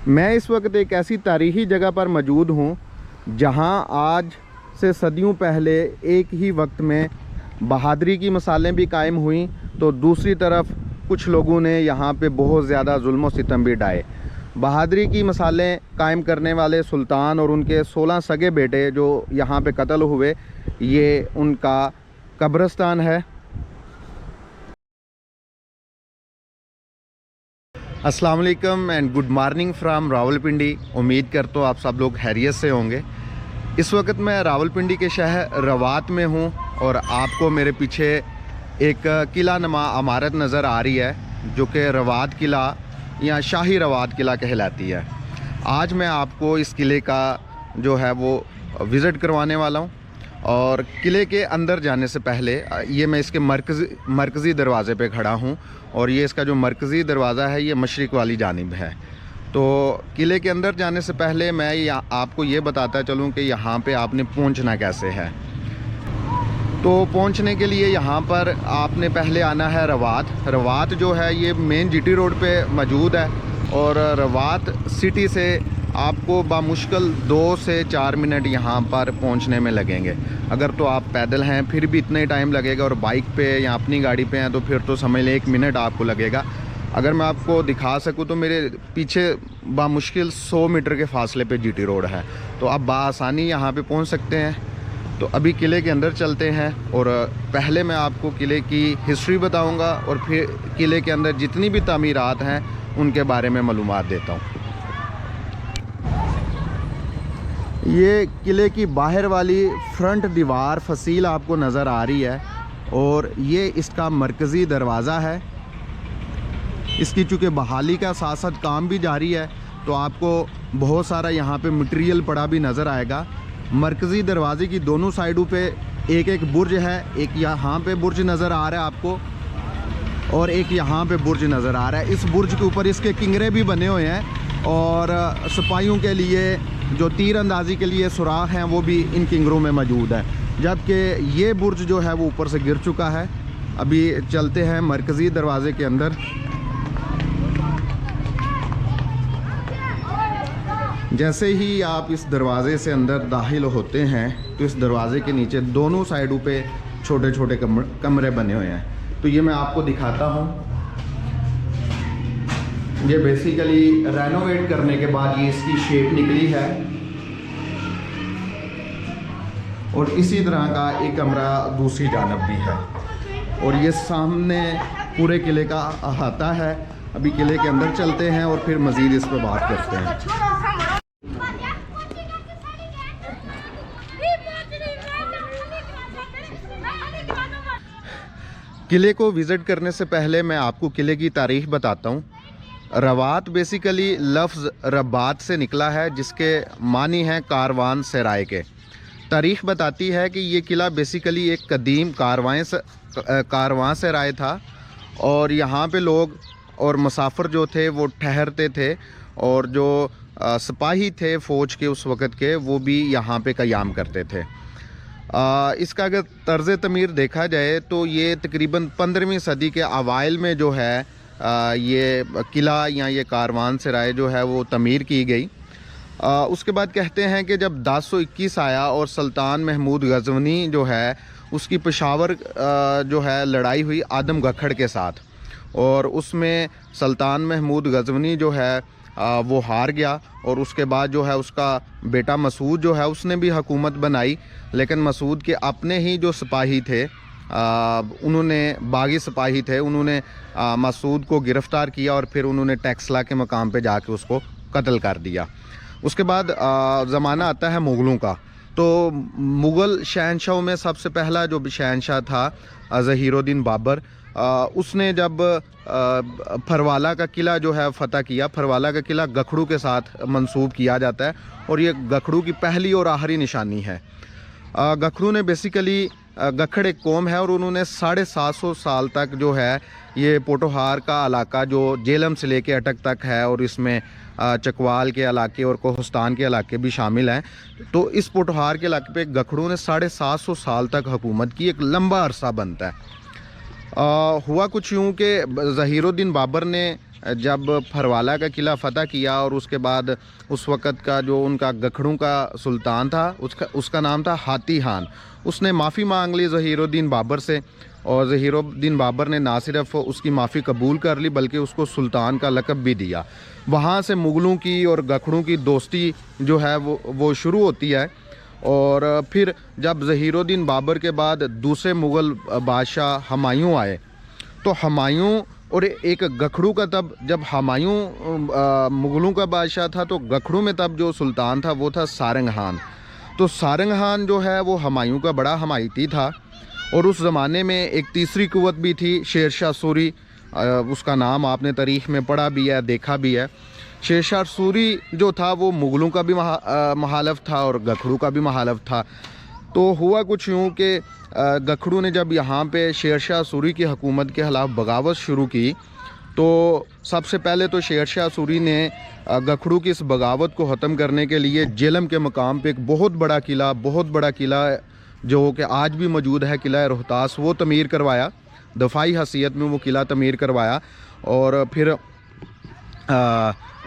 मैं इस वक्त एक ऐसी तारीख़ी जगह पर मौजूद हूँ जहाँ आज से सदियों पहले एक ही वक्त में बहादुरी की मिसालें भी कायम हुई, तो दूसरी तरफ कुछ लोगों ने यहाँ पे बहुत ज़्यादा जुल्म और सितम भी ढाए। बहादुरी की मिसालें कायम करने वाले सुल्तान और उनके 16 सगे बेटे जो यहाँ पे कत्ल हुए, ये उनका कब्रिस्तान है। अस्सलाम वालेकुम and good morning from Rawalpindi. उम्मीद करता हूँ आप सब लोग खैरियत से होंगे। इस वक्त मैं रावलपिंडी के शहर रवात में हूँ और आपको मेरे पीछे एक किला नुमा इमारत नज़र आ रही है जो कि रवात किला या शाही रवात किला कहलाती है। आज मैं आपको इस किले का जो है वो विज़िट करवाने वाला हूँ। और किले के अंदर जाने से पहले ये मैं इसके मरकज़ी दरवाज़े पे खड़ा हूँ और ये इसका जो मरकज़ी दरवाज़ा है ये मशरिक़ वाली जानिब है। तो किले के अंदर जाने से पहले मैं आपको ये बताता चलूँ कि यहाँ पे आपने पहुँचना कैसे है। तो पहुँचने के लिए यहाँ पर आपने पहले आना है रवात जो है ये मेन जीटी रोड पे मौजूद है और रवात सिटी से आपको बामुश्किल 2 से 4 मिनट यहाँ पर पहुँचने में लगेंगे। अगर तो आप पैदल हैं फिर भी इतना ही टाइम लगेगा और बाइक पे या अपनी गाड़ी पे हैं तो फिर तो समझ लें 1 मिनट आपको लगेगा। अगर मैं आपको दिखा सकूँ तो मेरे पीछे बामुश्किल 100 मीटर के फासले पे जीटी रोड है, तो आप बासानी यहाँ पे पहुँच सकते हैं। तो अभी किले के अंदर चलते हैं और पहले मैं आपको किले की हिस्ट्री बताऊँगा और फिर किले के अंदर जितनी भी तामीरात हैं उनके बारे में मालूमात देता हूँ। ये किले की बाहर वाली फ्रंट दीवार फसील आपको नज़र आ रही है और ये इसका मरकज़ी दरवाज़ा है। इसकी चूँकि बहाली का साथ साथ काम भी जारी है तो आपको बहुत सारा यहाँ पे मटेरियल पड़ा भी नज़र आएगा। मरकज़ी दरवाज़े की दोनों साइडों पे एक एक बुर्ज है, एक यहाँ पे बुर्ज नज़र आ रहा है आपको और एक यहाँ पे बुर्ज नज़र आ रहा है। इस बुर्ज के ऊपर इसके किंगरे भी बने हुए हैं और सिपाहियों के लिए जो तीर अंदाज़ी के लिए सुराख हैं वो भी इन किंगरों में मौजूद है, जबकि ये बुर्ज जो है वो ऊपर से गिर चुका है। अभी चलते हैं मरकज़ी दरवाज़े के अंदर। जैसे ही आप इस दरवाज़े से अंदर दाखिल होते हैं तो इस दरवाज़े के नीचे दोनों साइडों पे छोटे छोटे कमरे बने हुए हैं। तो ये मैं आपको दिखाता हूँ। ये बेसिकली रेनोवेट करने के बाद ये इसकी शेप निकली है और इसी तरह का एक कमरा दूसरी जानब भी है और ये सामने पूरे किले का अहाता है। अभी किले के अंदर चलते हैं और फिर मज़ीद इस पर बात करते हैं। किले को विज़िट करने से पहले मैं आपको किले की तारीख़ बताता हूँ। रवात बेसिकली लफ्ज़ रबात से निकला है जिसके मानी हैं कारवान सराय के। तारीख़ बताती है कि ये किला बेसिकली एक कदीम कारवां सराय था और यहाँ पे लोग और मुसाफिर जो थे वो ठहरते थे और जो सिपाही थे फ़ौज के उस वक़्त के वो भी यहाँ पे क़याम करते थे। इसका अगर तर्ज़ तमीर देखा जाए तो ये तकरीबन 15वीं सदी के अवाइल में जो है ये किला या ये कारवान सराय जो है वो तमीर की गई। उसके बाद कहते हैं कि जब 1021 आया और सुल्तान महमूद गज़नवी जो है उसकी पेशावर जो है लड़ाई हुई आदम गखड़ के साथ और उसमें सुल्तान महमूद गज़नवी जो है वो हार गया और उसके बाद जो है उसका बेटा मसूद जो है उसने भी हुकूमत बनाई, लेकिन मसूद के अपने ही जो सिपाही थे उन्होंने बागी सिपाही थे उन्होंने मसूद को गिरफ़्तार किया और फिर उन्होंने टैक्सला के मकाम पे जाके उसको कत्ल कर दिया। उसके बाद ज़माना आता है मुग़लों का। तो मुग़ल शहनशाहों में सबसे पहला जो शहनशाह था ज़हीरुद्दीन बाबर, उसने जब फरवाला का किला जो है फ़तह किया। फरवाला का किला गखड़ू के साथ मंसूब किया जाता है और ये गखड़ू की पहली और आखिरी निशानी है। गखड़ू ने बेसिकली गखड़ एक कौम है और उन्होंने 750 साल तक जो है ये पोटोहार का इलाका जो जेलम से लेके अटक तक है और इसमें चकवाल के इलाके और कोहस्तान के इलाके भी शामिल हैं। तो इस पोटोहार के इलाके पे गखड़ू ने 750 साल तक हुकूमत की, एक लंबा अरसा बनता है। हुआ कुछ यूँ कि ज़हीरुद्दीन बाबर ने जब फरवाला का किला फ़तह किया और उसके बाद उस वक़्त का जो उनका गखड़ों का सुल्तान था उसका नाम था हाती खान, उसने माफ़ी मांग ली ज़हीरुद्दीन बाबर से, और ज़हीरुद्दीन बाबर ने ना सिर्फ उसकी माफ़ी कबूल कर ली बल्कि उसको सुल्तान का लक़ब भी दिया। वहाँ से मुग़लों की और गखड़ों की दोस्ती जो है वो शुरू होती है। और फिर जब ज़हीरुद्दीन बाबर के बाद दूसरे मुग़ल बादशाह हुमायूं आए, तो हुमायूं और एक गखड़ू का, तब जब हुमायूं मुग़लों का बादशाह था तो गखड़ू में तब जो सुल्तान था वो था सारंग खान। तो सारंग खान जो है वो हुमायूं का बड़ा हमायती था। और उस ज़माने में एक तीसरी क़ुव्वत भी थी, शेरशाह सूरी, उसका नाम आपने तारीख़ में पढ़ा भी है, देखा भी है। शेरशाह सूरी जो था वो मुग़लों का भी महालफ था और गखड़ू का भी महालफ था। तो हुआ कुछ यूँ कि गखड़ू ने जब यहाँ पे शेरशाह सूरी की हुकूमत के ख़िलाफ़ बगावत शुरू की, तो सबसे पहले तो शेरशाह सूरी ने गखड़ू की इस बगावत को ख़त्म करने के लिए जेलम के मकाम पे एक बहुत बड़ा किला जो कि आज भी मौजूद है, किला रोहतास, वो तमीर करवाया। दफ़ाई हैसियत में वो किला तमीर करवाया। और फिर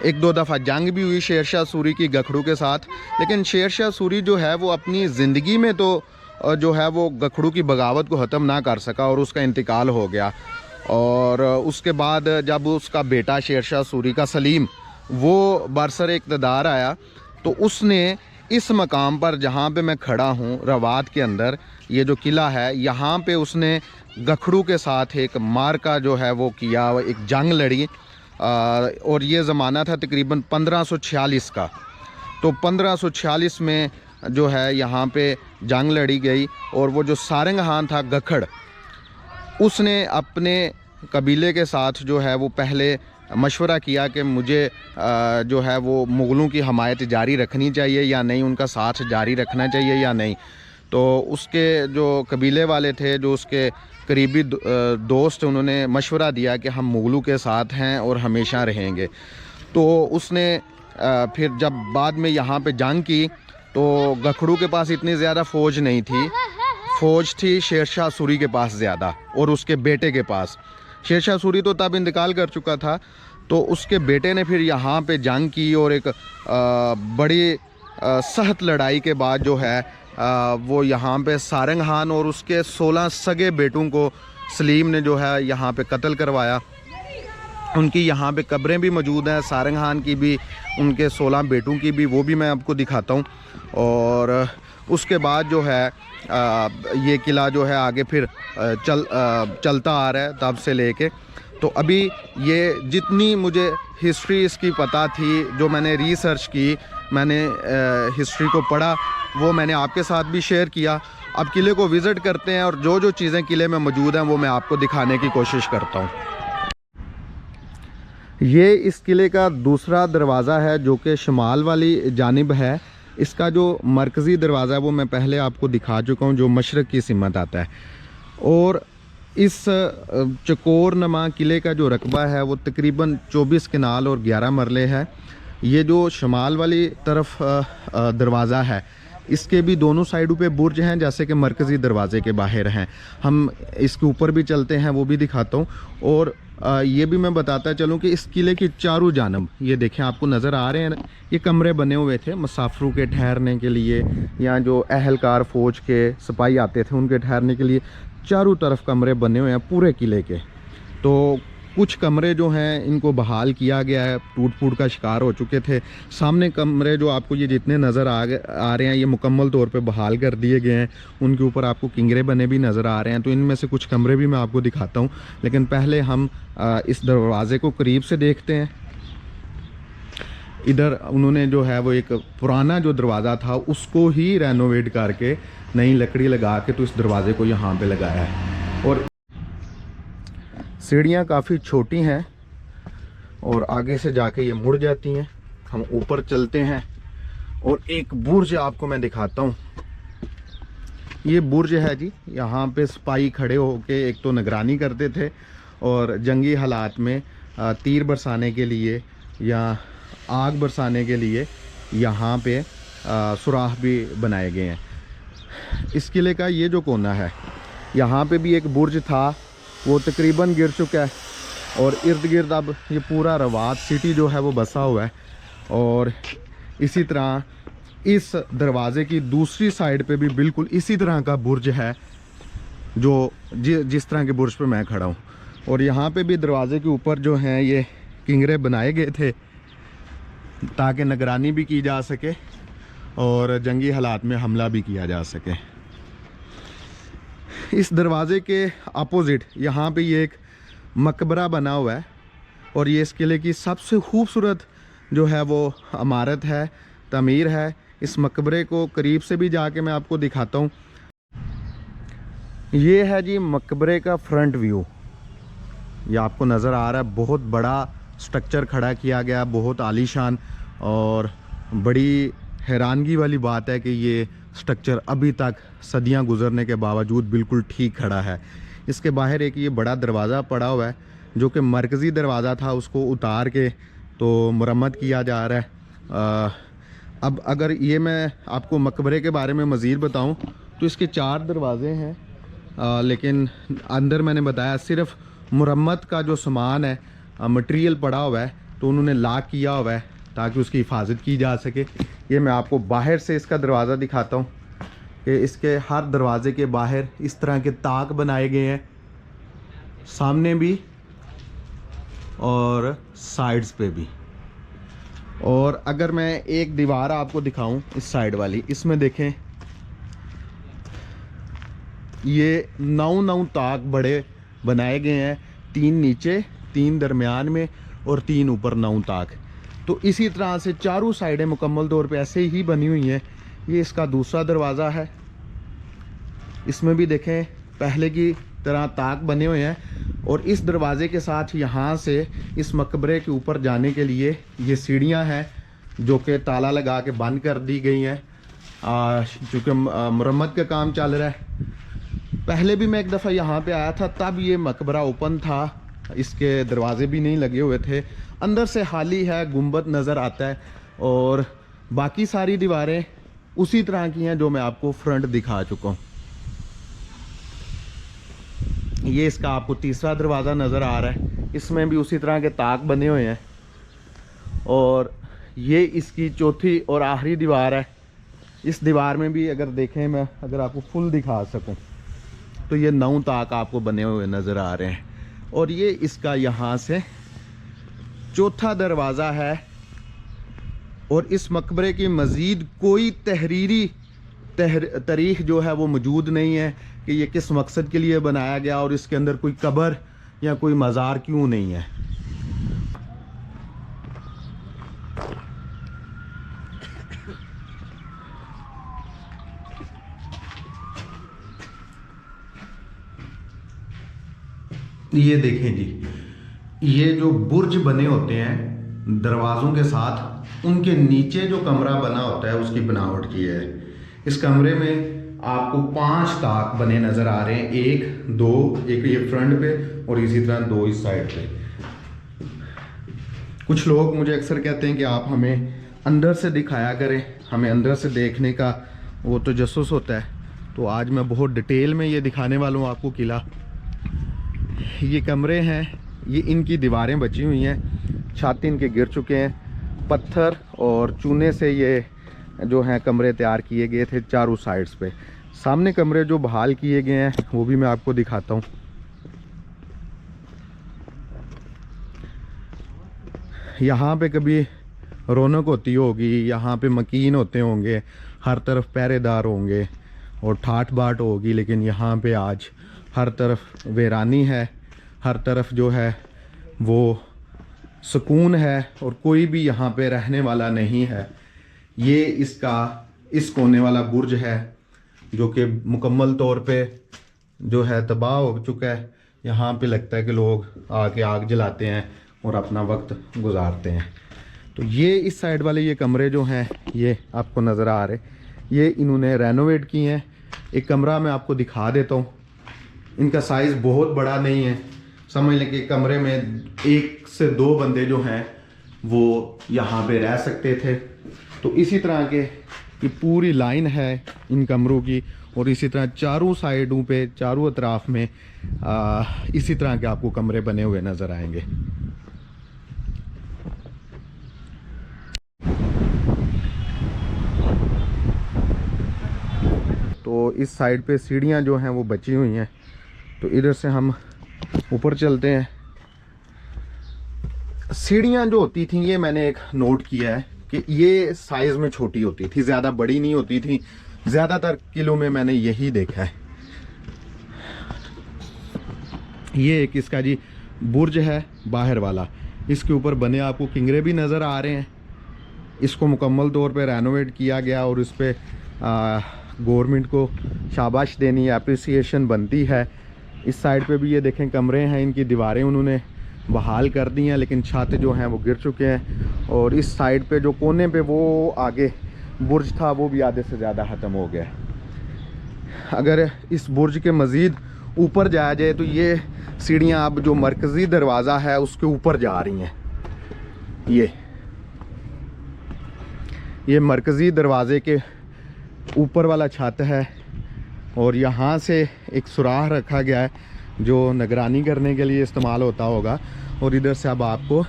एक दो दफ़ा जंग भी हुई शेरशाह सूरी की गखड़ू के साथ, लेकिन शेरशाह सूरी जो है वो अपनी ज़िंदगी में तो जो है वो गखड़ू की बगावत को ख़त्म ना कर सका और उसका इंतकाल हो गया। और उसके बाद जब उसका बेटा शेरशाह सूरी का सलीम वो बरसर इक़्तिदार आया, तो उसने इस मकाम पर जहाँ पे मैं खड़ा हूँ रवात के अंदर, ये जो किला है, यहाँ पे उसने गखड़ू के साथ एक मार्का जो है वो किया, एक जंग लड़ी। और ये ज़माना था तकरीबन 1546 का। तो 1546 में जो है यहाँ पे जंग लड़ी गई और वो जो सारंग खान था गखड़, उसने अपने कबीले के साथ जो है वो पहले मशवरा किया कि मुझे जो है वो मुग़लों की हमायत जारी रखनी चाहिए या नहीं, उनका साथ जारी रखना चाहिए या नहीं। तो उसके जो कबीले वाले थे, जो उसके करीबी दोस्त, उन्होंने मशवरा दिया कि हम मुग़लों के साथ हैं और हमेशा रहेंगे। तो उसने फिर जब बाद में यहाँ पे जंग की, तो गखड़ू के पास इतनी ज़्यादा फ़ौज नहीं थी, फ़ौज थी शेरशाह सूरी के पास ज़्यादा और उसके बेटे के पास। शेरशाह सूरी तो तब इंतकाल कर चुका था, तो उसके बेटे ने फिर यहाँ पे जंग की और एक बड़ी सख्त लड़ाई के बाद जो है वो यहाँ पे सारंग खान और उसके 16 सगे बेटों को सलीम ने जो है यहाँ पे कत्ल करवाया। उनकी यहाँ पे कब्रें भी मौजूद हैं, सारंग खान की भी, उनके 16 बेटों की भी, वो भी मैं आपको दिखाता हूँ। और उसके बाद जो है ये किला जो है आगे फिर चलता आ रहा है तब से लेके। तो अभी ये जितनी मुझे हिस्ट्री इसकी पता थी, जो मैंने रिसर्च की, मैंने हिस्ट्री को पढ़ा, वो मैंने आपके साथ भी शेयर किया। अब किले को विज़िट करते हैं और जो जो चीज़ें किले में मौजूद हैं वो मैं आपको दिखाने की कोशिश करता हूँ। ये इस किले का दूसरा दरवाज़ा है जो कि शुमाल वाली जानिब है। इसका जो मरकज़ी दरवाज़ा है वो मैं पहले आपको दिखा चुका हूँ, जो मशरक़ की सिमत आता है। और इस चकोर नमा किले का जो रकबा है वो तकरीबन 24 कनाल और 11 मरले है। ये जो शुमाल वाली तरफ दरवाज़ा है, इसके भी दोनों साइडों पे बुर्ज हैं, जैसे कि मरकज़ी दरवाज़े के बाहर हैं। हम इसके ऊपर भी चलते हैं, वो भी दिखाता हूँ। और ये भी मैं बताता चलूँ कि इस किले की चारों जानब, ये देखें आपको नज़र आ रहे हैं, ये कमरे बने हुए थे मुसाफिरों के ठहरने के लिए, या जो अहलकार फ़ौज के सिपाही आते थे उनके ठहरने के लिए। चारों तरफ कमरे बने हुए हैं पूरे किले के। तो कुछ कमरे जो हैं इनको बहाल किया गया है, टूट फूट का शिकार हो चुके थे। सामने कमरे जो आपको ये जितने नज़र आ रहे हैं, ये मुकम्मल तौर पे बहाल कर दिए गए हैं। उनके ऊपर आपको किंगरे बने भी नज़र आ रहे हैं। तो इनमें से कुछ कमरे भी मैं आपको दिखाता हूँ, लेकिन पहले हम इस दरवाज़े को करीब से देखते हैं। इधर उन्होंने जो है वो एक पुराना जो दरवाज़ा था उसको ही रेनोवेट करके नई लकड़ी लगा के तो इस दरवाज़े को यहाँ पे लगाया है। और सीढ़ियाँ काफ़ी छोटी हैं और आगे से जाके ये मुड़ जाती हैं। हम ऊपर चलते हैं और एक बुर्ज आपको मैं दिखाता हूँ। ये बुर्ज है जी, यहाँ पे सिपाही खड़े होके एक तो निगरानी करते थे और जंगी हालात में तीर बरसाने के लिए या आग बरसाने के लिए यहाँ पे सुराख भी बनाए गए हैं। इस किले का ये जो कोना है, यहाँ पे भी एक बुर्ज था, वो तकरीबन गिर चुका है। और इर्द गिर्द अब ये पूरा रवात सिटी जो है वो बसा हुआ है। और इसी तरह इस दरवाज़े की दूसरी साइड पे भी बिल्कुल इसी तरह का बुर्ज है, जो जिस तरह के बुर्ज पे मैं खड़ा हूँ। और यहाँ पे भी दरवाज़े के ऊपर जो हैं ये किंगरे बनाए गए थे ताकि निगरानी भी की जा सके और जंगी हालात में हमला भी किया जा सके। इस दरवाज़े के अपोजिट यहाँ पे ये एक मकबरा बना हुआ है और ये इस किले की सबसे खूबसूरत जो है वो इमारत है, तमीर है। इस मकबरे को करीब से भी जाके मैं आपको दिखाता हूँ। ये है जी मकबरे का फ्रंट व्यू, ये आपको नज़र आ रहा है। बहुत बड़ा स्ट्रक्चर खड़ा किया गया, बहुत आलीशान, और बड़ी हैरानगी वाली बात है कि ये स्ट्रक्चर अभी तक सदियां गुजरने के बावजूद बिल्कुल ठीक खड़ा है। इसके बाहर एक ये बड़ा दरवाज़ा पड़ा हुआ है जो कि मरकज़ी दरवाज़ा था, उसको उतार के तो मुरम्मत किया जा रहा है। अब अगर ये मैं आपको मकबरे के बारे में मज़ीद बताऊं तो इसके 4 दरवाज़े हैं, लेकिन अंदर मैंने बताया सिर्फ मुरम्मत का जो सामान है, मटेरियल पड़ा हुआ है, तो उन्होंने लॉक किया हुआ है ताकि उसकी हिफाजत की जा सके। ये मैं आपको बाहर से इसका दरवाज़ा दिखाता हूँ कि इसके हर दरवाज़े के बाहर इस तरह के ताक बनाए गए हैं, सामने भी और साइड्स पे भी। और अगर मैं एक दीवार आपको दिखाऊं इस साइड वाली, इसमें देखें ये 9 ताक बड़े बनाए गए हैं, 3 नीचे, 3 दरमियान में और 3 ऊपर 9 ताक। तो इसी तरह से चारों साइडें मुकम्मल तौर पे ऐसे ही बनी हुई हैं। ये इसका दूसरा दरवाज़ा है, इसमें भी देखें पहले की तरह ताक बने हुए हैं। और इस दरवाज़े के साथ यहाँ से इस मकबरे के ऊपर जाने के लिए ये सीढ़ियाँ हैं जो कि ताला लगा के बंद कर दी गई हैं, चूँकि मुरम्मत का काम चल रहा है। पहले भी मैं एक दफ़ा यहाँ पे आया था, तब ये मकबरा ओपन था, इसके दरवाजे भी नहीं लगे हुए थे, अंदर से खाली है, गुंबद नज़र आता है। और बाकी सारी दीवारें उसी तरह की हैं जो मैं आपको फ्रंट दिखा चुका हूँ। ये इसका आपको तीसरा दरवाज़ा नज़र आ रहा है, इसमें भी उसी तरह के ताक बने हुए हैं। और ये इसकी चौथी और आखिरी दीवार है। इस दीवार में भी अगर देखें, मैं अगर आपको फुल दिखा सकूं, तो ये 9 ताक आपको बने हुए नज़र आ रहे हैं। और ये इसका यहाँ से चौथा दरवाज़ा है। और इस मकबरे की मज़ीद कोई तहरीरी तारीख जो है वो मौजूद नहीं है कि ये किस मकसद के लिए बनाया गया और इसके अंदर कोई कब्र या कोई मज़ार क्यों नहीं है। ये देखें जी, ये जो बुर्ज बने होते हैं दरवाज़ों के साथ, उनके नीचे जो कमरा बना होता है उसकी बनावट की है। इस कमरे में आपको 5 ताक बने नज़र आ रहे हैं, 1 2, एक ये फ्रंट पे और इसी तरह 2 इस साइड पे। कुछ लोग मुझे अक्सर कहते हैं कि आप हमें अंदर से दिखाया करें, हमें अंदर से देखने का वो तो जसूस होता है। तो आज मैं बहुत डिटेल में ये दिखाने वाला हूँ आपको किला। ये कमरे हैं, ये इनकी दीवारें बची हुई हैं, छाती इनके गिर चुके हैं। पत्थर और चूने से ये जो हैं कमरे तैयार किए गए थे चारों साइड्स पे। सामने कमरे जो बहाल किए गए हैं वो भी मैं आपको दिखाता हूँ। यहाँ पे कभी रौनक होती होगी, यहाँ पे मकीन होते होंगे, हर तरफ पहरेदार होंगे और ठाठ बाट होगी, लेकिन यहाँ पे आज हर तरफ वीरानी है, हर तरफ जो है वो सुकून है और कोई भी यहाँ पे रहने वाला नहीं है। ये इसका इस कोने वाला बुर्ज है जो कि मुकम्मल तौर पे जो है तबाह हो चुका है। यहाँ पे लगता है कि लोग आके आग जलाते हैं और अपना वक्त गुजारते हैं। तो ये इस साइड वाले ये कमरे जो हैं ये आपको नज़र आ रहे, ये इन्होंने रेनोवेट किए हैं। एक कमरा मैं आपको दिखा देता हूँ, इनका साइज़ बहुत बड़ा नहीं है, समझ लें कि कमरे में 1 से 2 बंदे जो हैं वो यहाँ पे रह सकते थे। तो इसी तरह के ये पूरी लाइन है इन कमरों की और इसी तरह चारों साइडों पे, चारों अतराफ में इसी तरह के आपको कमरे बने हुए नज़र आएंगे। तो इस साइड पे सीढ़ियाँ जो हैं वो बची हुई हैं, तो इधर से हम ऊपर चलते हैं। सीढ़ियाँ जो होती थी, ये मैंने एक नोट किया है कि ये साइज़ में छोटी होती थी, ज़्यादा बड़ी नहीं होती थी। ज़्यादातर किलों में मैंने यही देखा है। ये एक इसका जी बुर्ज है बाहर वाला, इसके ऊपर बने आपको किंगरे भी नज़र आ रहे हैं। इसको मुकम्मल तौर पे रेनोवेट किया गया और इस पर गवर्नमेंट को शाबाश देनी, अप्रिसिएशन बनती है। इस साइड पे भी ये देखें कमरे हैं, इनकी दीवारें उन्होंने बहाल कर दी हैं, लेकिन छत जो हैं वो गिर चुके हैं। और इस साइड पे जो कोने पे वो आगे बुर्ज था वो भी आधे से ज़्यादा ख़त्म हो गया है। अगर इस बुर्ज के मज़ीद ऊपर जाया जाए तो ये सीढ़ियाँ अब जो मरकज़ी दरवाज़ा है उसके ऊपर जा रही हैं। ये मरकज़ी दरवाज़े के ऊपर वाला छत है और यहाँ से एक सुराख रखा गया है जो निगरानी करने के लिए इस्तेमाल होता होगा। और इधर से अब आपको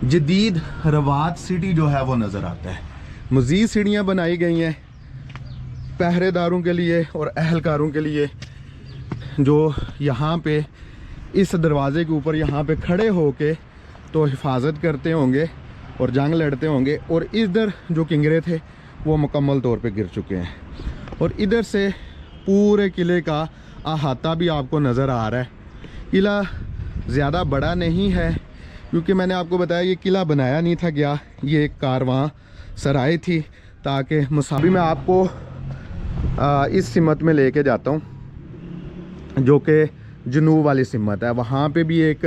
जदीद रवात सिटी जो है वो नज़र आता है। मज़ीद सीढ़ियाँ बनाई गई हैं पहरेदारों के लिए और अहलकारों के लिए, जो यहाँ पे इस दरवाज़े के ऊपर यहाँ पे खड़े होके तो हिफाजत करते होंगे और जंग लड़ते होंगे। और इधर जो किंगरे थे वो मुकम्मल तौर पे गिर चुके हैं। और इधर से पूरे किले का अहाता भी आपको नज़र आ रहा है। किला ज़्यादा बड़ा नहीं है क्योंकि मैंने आपको बताया ये किला बनाया नहीं था गया, ये एक कारवां सराय थी, ताकि मुसाफिर मैं आपको इस सिमत में लेके जाता हूँ जो कि जनूब वाली सिमत है। वहाँ पे भी एक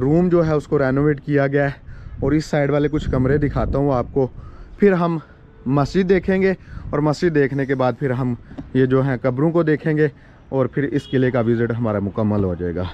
रूम जो है उसको रेनोवेट किया गया है। और इस साइड वाले कुछ कमरे दिखाता हूँ आपको, फिर हम मस्जिद देखेंगे और मस्जिद देखने के बाद फिर हम ये जो हैं कब्रों को देखेंगे और फिर इस किले का विज़िट हमारा मुकम्मल हो जाएगा।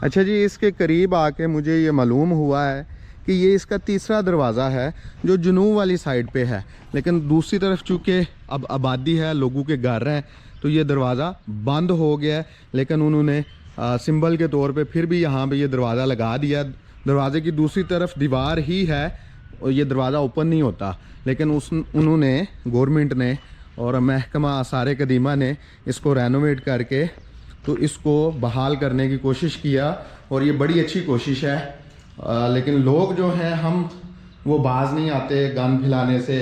अच्छा जी, इसके करीब आके मुझे ये मालूम हुआ है कि ये इसका तीसरा दरवाज़ा है जो जनूब वाली साइड पे है, लेकिन दूसरी तरफ चूँकि अब आबादी है, लोगों के घर हैं, तो ये दरवाज़ा बंद हो गया है। लेकिन उन्होंने सिंबल के तौर पे फिर भी यहाँ पे ये दरवाज़ा लगा दिया। दरवाज़े की दूसरी तरफ दीवार ही है और ये दरवाज़ा ओपन नहीं होता, लेकिन उन्होंने गवर्नमेंट ने और महकमा आसार कदीमा ने इसको रेनोवेट करके तो इसको बहाल करने की कोशिश किया और ये बड़ी अच्छी कोशिश है। लेकिन लोग जो हैं हम वो बाज नहीं आते गंद फैलाने से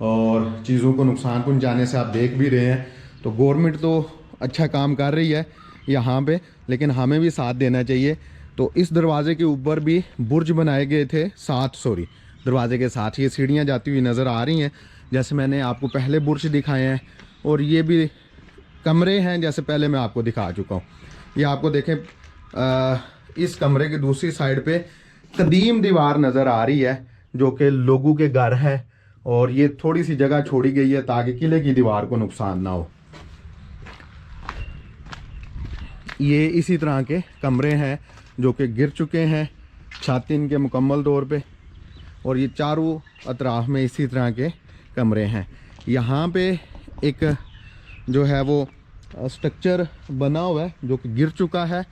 और चीज़ों को नुकसान पहुंचाने से। आप देख भी रहे हैं तो गवर्नमेंट तो अच्छा काम कर रही है यहाँ पे, लेकिन हमें भी साथ देना चाहिए। तो इस दरवाज़े के ऊपर भी बुर्ज बनाए गए थे, दरवाज़े के साथ ये सीढ़ियाँ जाती हुई नज़र आ रही हैं, जैसे मैंने आपको पहले बुर्ज दिखाए हैं। और ये भी कमरे हैं जैसे पहले मैं आपको दिखा चुका हूँ। ये आपको देखें इस कमरे की दूसरी साइड पे कदीम दीवार नज़र आ रही है जो कि लोगों के घर है और ये थोड़ी सी जगह छोड़ी गई है ताकि किले की दीवार को नुकसान ना हो। ये इसी तरह के कमरे हैं जो कि गिर चुके हैं, छत इनके मुकम्मल तौर पे, और ये चारों अतराफ में इसी तरह के कमरे हैं। यहाँ पे एक जो है वो स्ट्रक्चर बना हुआ है जो कि गिर चुका है।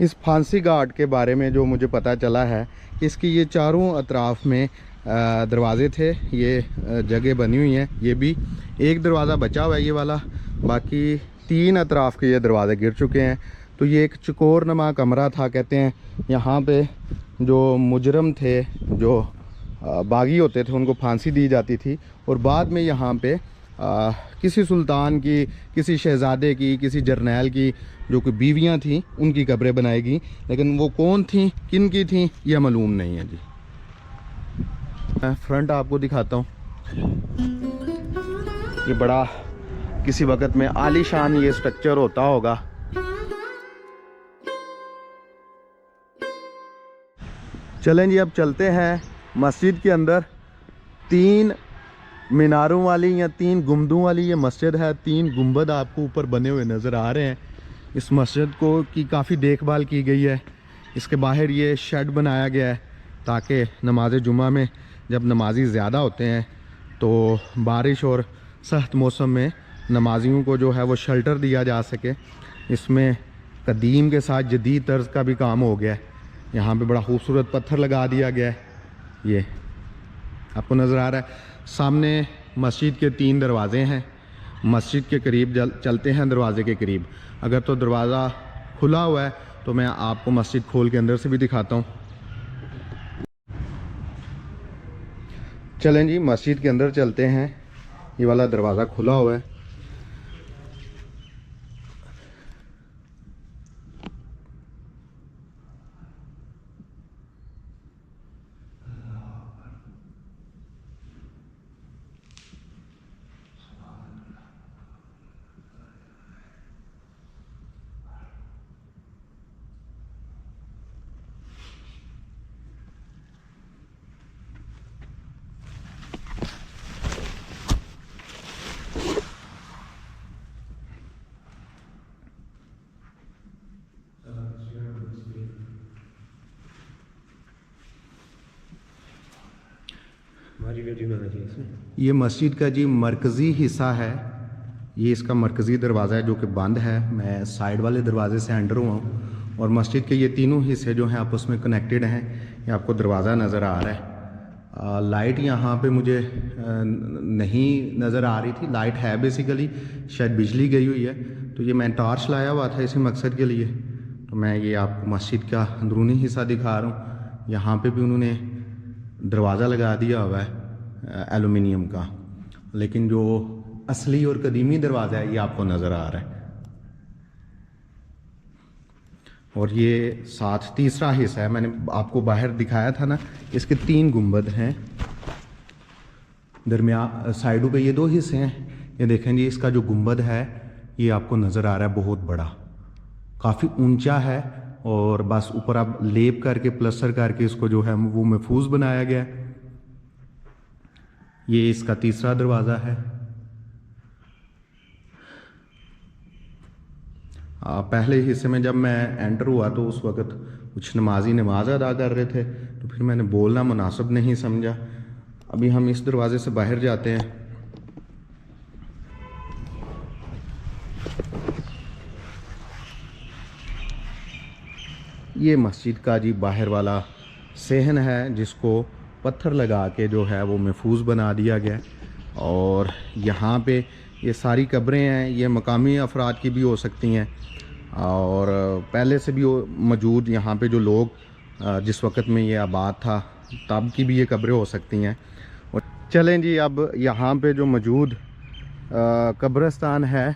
इस फांसी घाट के बारे में जो मुझे पता चला है कि इसकी ये चारों अतराफ में दरवाजे थे, ये जगह बनी हुई हैं। ये भी एक दरवाज़ा बचा हुआ है ये वाला, बाकी 3 अतराफ के ये दरवाजे गिर चुके हैं। तो ये एक चकोर नुमा कमरा था, कहते हैं यहाँ पे जो मुजरम थे, जो बागी होते थे, उनको फांसी दी जाती थी। और बाद में यहाँ पे किसी सुल्तान की, किसी शहज़ादे की, किसी जर्नैल की जो कि बीवियाँ थीं उनकी कब्रें बनाई गई, लेकिन वो कौन थीं, किन की थीं, यह मालूम नहीं है जी। मैं फ्रंट आपको दिखाता हूँ। ये बड़ा किसी वक़्त में आलीशान ये स्ट्रक्चर होता होगा। चलें जी, अब चलते हैं मस्जिद के अंदर। 3 मीनारों वाली या 3 गुंबदों वाली ये मस्जिद है। 3 गुंबद आपको ऊपर बने हुए नज़र आ रहे हैं। इस मस्जिद को की काफ़ी देखभाल की गई है। इसके बाहर ये शेड बनाया गया है ताकि नमाज जुमा में जब नमाजी ज़्यादा होते हैं तो बारिश और सख्त मौसम में नमाजियों को जो है वो शेल्टर दिया जा सके। इसमें कदीम के साथ जदीद तर्ज का भी काम हो गया है। यहाँ पे बड़ा खूबसूरत पत्थर लगा दिया गया है, ये आपको नज़र आ रहा है। सामने मस्जिद के 3 दरवाज़े हैं। मस्जिद के करीब चलते हैं, दरवाज़े के करीब। अगर तो दरवाज़ा खुला हुआ है तो मैं आपको मस्जिद खोल के अंदर से भी दिखाता हूँ। चलें जी, मस्जिद के अंदर चलते हैं। ये वाला दरवाज़ा खुला हुआ है। ये मस्जिद का जी मरकज़ी हिस्सा है। ये इसका मरकज़ी दरवाज़ा है जो कि बंद है। मैं साइड वाले दरवाज़े से एंटर हुआ हूँ और मस्जिद के ये तीनों हिस्से जो हैं आपस में कनेक्टेड हैं। ये आपको दरवाज़ा नज़र आ रहा है। लाइट यहाँ पे मुझे नहीं नज़र आ रही थी। लाइट है बेसिकली, शायद बिजली गई हुई है। तो ये मैं टॉर्च लाया हुआ था इसी मकसद के लिए। तो मैं ये आपको मस्जिद का अंदरूनी हिस्सा दिखा रहा हूँ। यहाँ पे भी उन्होंने दरवाज़ा लगा दिया हुआ है एलुमिनियम का, लेकिन जो असली और कदीमी दरवाज़ा है ये आपको नज़र आ रहा है। और ये साथ तीसरा हिस्सा है, मैंने आपको बाहर दिखाया था ना। इसके 3 गुंबद हैं, दरमियान साइडों पे ये 2 हिस्से हैं। ये देखें जी, इसका जो गुंबद है ये आपको नज़र आ रहा है, बहुत बड़ा, काफ़ी ऊंचा है। और बस ऊपर आप लेप करके प्लस्तर करके इसको जो है वो महफूज बनाया गया है। ये इसका तीसरा दरवाज़ा है। पहले हिस्से में जब मैं एंटर हुआ तो उस वक़्त कुछ नमाजी नमाज अदा कर रहे थे, तो फिर मैंने बोलना मुनासिब नहीं समझा। अभी हम इस दरवाज़े से बाहर जाते हैं। ये मस्जिद का जी बाहर वाला सहन है जिसको पत्थर लगा के जो है वो महफूज बना दिया गया। और यहाँ पे ये सारी कब्रें हैं, ये मकामी अफराद की भी हो सकती हैं और पहले से भी मौजूद यहाँ पे जो लोग जिस वक़्त में ये आबाद था तब की भी ये कब्रें हो सकती हैं। और चलें जी, अब यहाँ पे जो मौजूद कब्रिस्तान है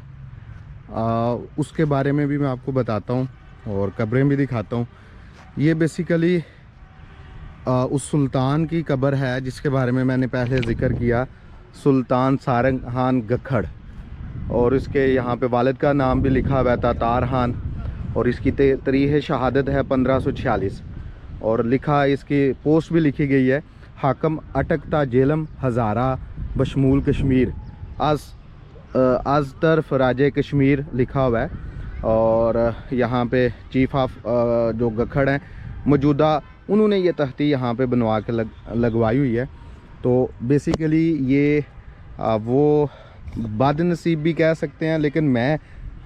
उसके बारे में भी मैं आपको बताता हूँ और कब्रें भी दिखाता हूँ। ये बेसिकली उस सुल्तान की कब्र है जिसके बारे में मैंने पहले ज़िक्र किया, सुल्तान सारंग खान गखड़। और इसके यहाँ पे वालिद का नाम भी लिखा हुआ है तातार खान। और इसकी तारीख़ शहादत है 1546 और लिखा इसकी पोस्ट भी लिखी गई है, हाकम अटकता जेलम हज़ारा बशमूल कश्मीर आज तरफ राजे कश्मीर लिखा हुआ है। और यहाँ पे चीफ ऑफ जो गखड़ हैं मौजूदा, उन्होंने ये तख्ती यहाँ पे बनवा के लगवाई हुई है। तो बेसिकली ये वो बदनसीब भी कह सकते हैं, लेकिन मैं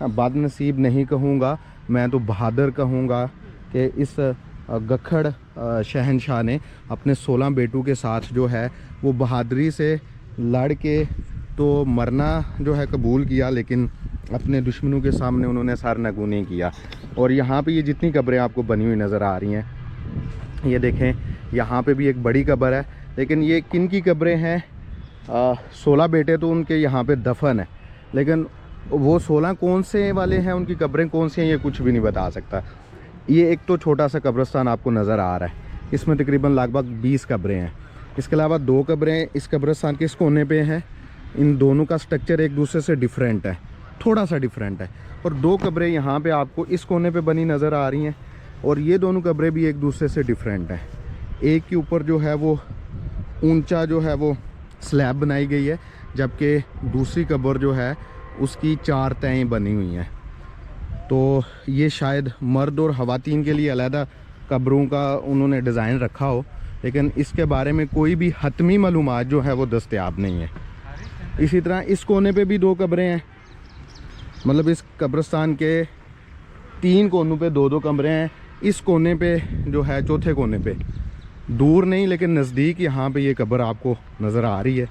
बदनसीब नहीं कहूँगा, मैं तो बहादुर कहूँगा कि इस गखड़ शहनशाह ने अपने 16 बेटों के साथ जो है वो बहादुरी से लड़ के तो मरना जो है कबूल किया, लेकिन अपने दुश्मनों के सामने उन्होंने सर नगू नहीं किया। और यहाँ पे ये जितनी कब्रें आपको बनी हुई नज़र आ रही हैं, ये देखें यहाँ पे भी एक बड़ी कब्र है। लेकिन ये किन की कब्रें हैं? 16 बेटे तो उनके यहाँ पे दफन है, लेकिन वो 16 कौन से वाले हैं, उनकी कब्रें कौन सी हैं, ये कुछ भी नहीं बता सकता। ये एक तो छोटा सा कब्रिस्तान आपको नज़र आ रहा है, इसमें तकरीबन लगभग 20 कब्रें हैं। इसके अलावा 2 कब्रें इस कब्रिस्तान के इस कोने पे हैं। इन दोनों का स्ट्रक्चर एक दूसरे से डिफरेंट है, थोड़ा सा डिफरेंट है। और 2 कब्रें यहाँ पे आपको इस कोने पे बनी नज़र आ रही हैं और ये दोनों कब्रें भी एक दूसरे से डिफरेंट हैं। एक के ऊपर जो है वो ऊंचा जो है वो स्लैब बनाई गई है, जबकि दूसरी कब्र जो है उसकी 4 तहें बनी हुई हैं। तो ये शायद मर्द और ख़वातीन के लिए अलहदा कब्रों का उन्होंने डिज़ाइन रखा हो, लेकिन इसके बारे में कोई भी हतमी मालूमात जो है वो दस्तयाब नहीं है। इसी तरह इस कोने पे भी 2 कब्रें हैं, मतलब इस कब्रिस्तान के 3 कोनों पे 2-2 कमरे हैं। इस कोने पे जो है, चौथे कोने पे, दूर नहीं लेकिन नज़दीक यहाँ पे ये कब्र आपको नज़र आ रही है।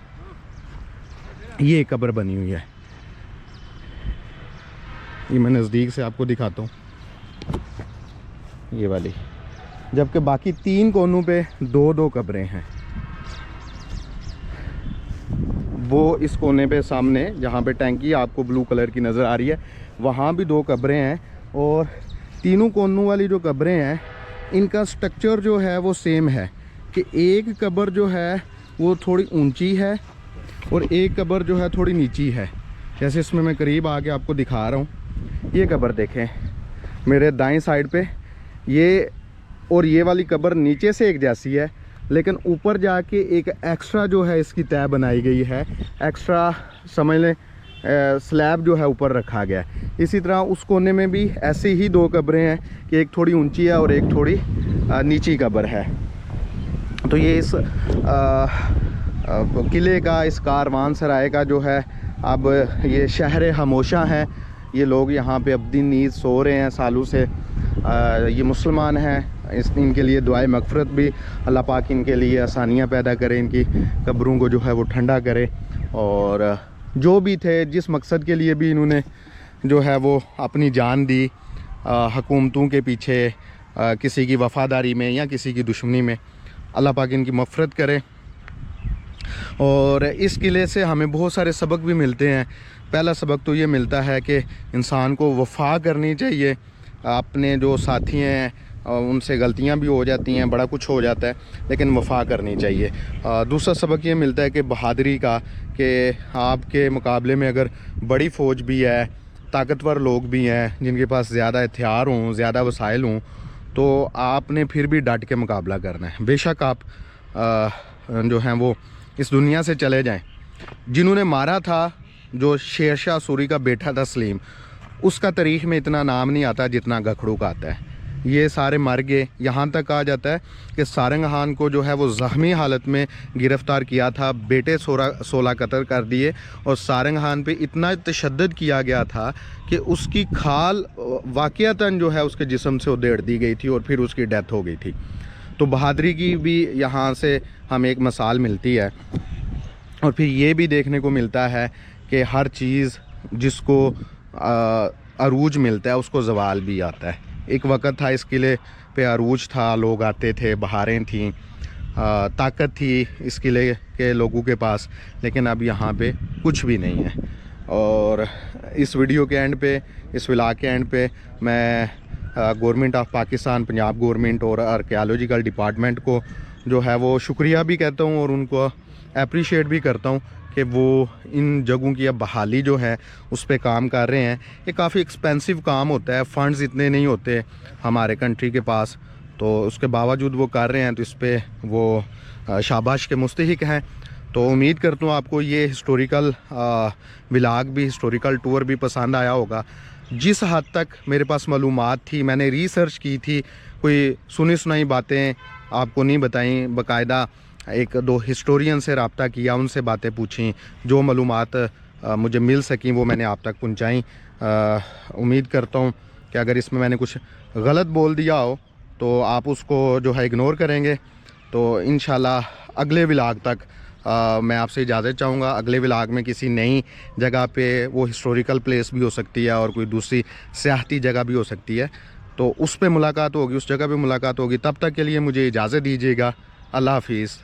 ये कब्र बनी हुई है, ये मैं नज़दीक से आपको दिखाता हूँ, ये वाली। जबकि बाकी 3 कोनों पे 2-2 कब्रें हैं। वो इस कोने पे सामने जहाँ पे टैंकी आपको ब्लू कलर की नज़र आ रही है, वहाँ भी 2 कब्रें हैं। और तीनों कोनों वाली जो कब्रें हैं, इनका स्ट्रक्चर जो है वो सेम है कि एक कब्र जो है वो थोड़ी ऊंची है और एक कब्र जो है थोड़ी नीची है। जैसे इसमें मैं करीब आके आपको दिखा रहा हूँ, ये कब्र देखें मेरे दाएं साइड पे, ये और ये वाली कब्र नीचे से एक जैसी है, लेकिन ऊपर जाके एक एक्स्ट्रा जो है इसकी तय बनाई गई है, एक्स्ट्रा समझ लें स्लैब जो है ऊपर रखा गया है। इसी तरह उस कोने में भी ऐसे ही 2 कब्रें हैं कि एक थोड़ी ऊंची है और एक थोड़ी नीची कब्र है। तो ये इस किले का, इस कारवान सराय का जो है, अब ये शहर खामोशा है। ये लोग यहाँ पे अब्दी नींद सो रहे हैं सालों से। ये मुसलमान हैं, इनके लिए दुआए मगफरत भी अल्लाह पाक इनके लिए आसानियाँ पैदा करे, इनकी कब्रों को जो है वो ठंडा करे। और जो भी थे, जिस मकसद के लिए भी इन्होंने जो है वो अपनी जान दी, हुकूमतों के पीछे, किसी की वफ़ादारी में या किसी की दुश्मनी में, अल्लाह पाक इनकी मग़फ़िरत करे। और इस किले से हमें बहुत सारे सबक भी मिलते हैं। पहला सबक तो ये मिलता है कि इंसान को वफ़ा करनी चाहिए। अपने जो साथी हैं उनसे गलतियां भी हो जाती हैं, बड़ा कुछ हो जाता है, लेकिन वफ़ा करनी चाहिए। दूसरा सबक ये मिलता है कि बहादुरी का, कि आपके मुकाबले में अगर बड़ी फ़ौज भी है, ताकतवर लोग भी हैं जिनके पास ज़्यादा हथियार हों, ज़्यादा वसाइल हों, तो आपने फिर भी डट के मुकाबला करना है। बेशक आप जो हैं वो इस दुनिया से चले जाएं। जिन्होंने मारा था, जो शेर शाह सूरी का बेटा था सलीम, उसका तारीख़ में इतना नाम नहीं आता जितना गखड़ू का आता है। ये सारे मर गए। यहाँ तक कहा जाता है कि सारंग खान को जो है वो ज़ख्मी हालत में गिरफ़्तार किया था, बेटे 16 कत्ल कर दिए, और सारंग खान पे इतना तशद्दुद किया गया था कि उसकी खाल वाक़ियतन जो है उसके जिस्म से उधेड़ दी गई थी और फिर उसकी डेथ हो गई थी। तो बहादुरी की भी यहाँ से हमें एक मिसाल मिलती है। और फिर ये भी देखने को मिलता है कि हर चीज़ जिसको अरूज मिलता है उसको ज़वाल भी आता है। एक वक्त था इस किले पे अरूज था, लोग आते थे, बहारें थीं, ताकत थी इस किले के लोगों के पास, लेकिन अब यहाँ पे कुछ भी नहीं है। और इस वीडियो के एंड पे, इस व्लॉग के एंड पे मैं government of Pakistan, Punjab government और आर्कियोलॉजिकल डिपार्टमेंट को जो है वो शुक्रिया भी कहता हूँ और उनको अप्रिशिएट भी करता हूँ कि वो इन जगहों की अब बहाली जो है उस पर काम कर रहे हैं। ये काफ़ी एक्सपेंसिव काम होता है, फ़ंड्स इतने नहीं होते हमारे कंट्री के पास, तो उसके बावजूद वो कर रहे हैं, तो इस पर वो शाबाश के मुस्तहिक हैं। तो उम्मीद करता हूँ आपको ये हिस्टोरिकल व्लॉग भी, हिस्टोरिकल टूर भी पसंद आया होगा। जिस हद तक मेरे पास मालूमात थी, मैंने रिसर्च की थी, कोई सुनी सुनाई बातें आपको नहीं बताई, बाकायदा 1-2 हिस्टोरियन से रब्ता किया, उनसे बातें पूछी, जो मालूमात मुझे मिल सकी वो मैंने आप तक पहुँचाई। उम्मीद करता हूँ कि अगर इसमें मैंने कुछ गलत बोल दिया हो तो आप उसको जो है इग्नोर करेंगे। तो इंशाल्लाह अगले व्लॉग तक मैं आपसे इजाज़त चाहूँगा। अगले व्लॉग में किसी नई जगह पे, वो हिस्टोरिकल प्लेस भी हो सकती है और कोई दूसरी सियाहती जगह भी हो सकती है, तो उस पे मुलाकात होगी, उस जगह पे मुलाकात होगी। तब तक के लिए मुझे इजाज़त दीजिएगा। अल्लाह हाफिज़।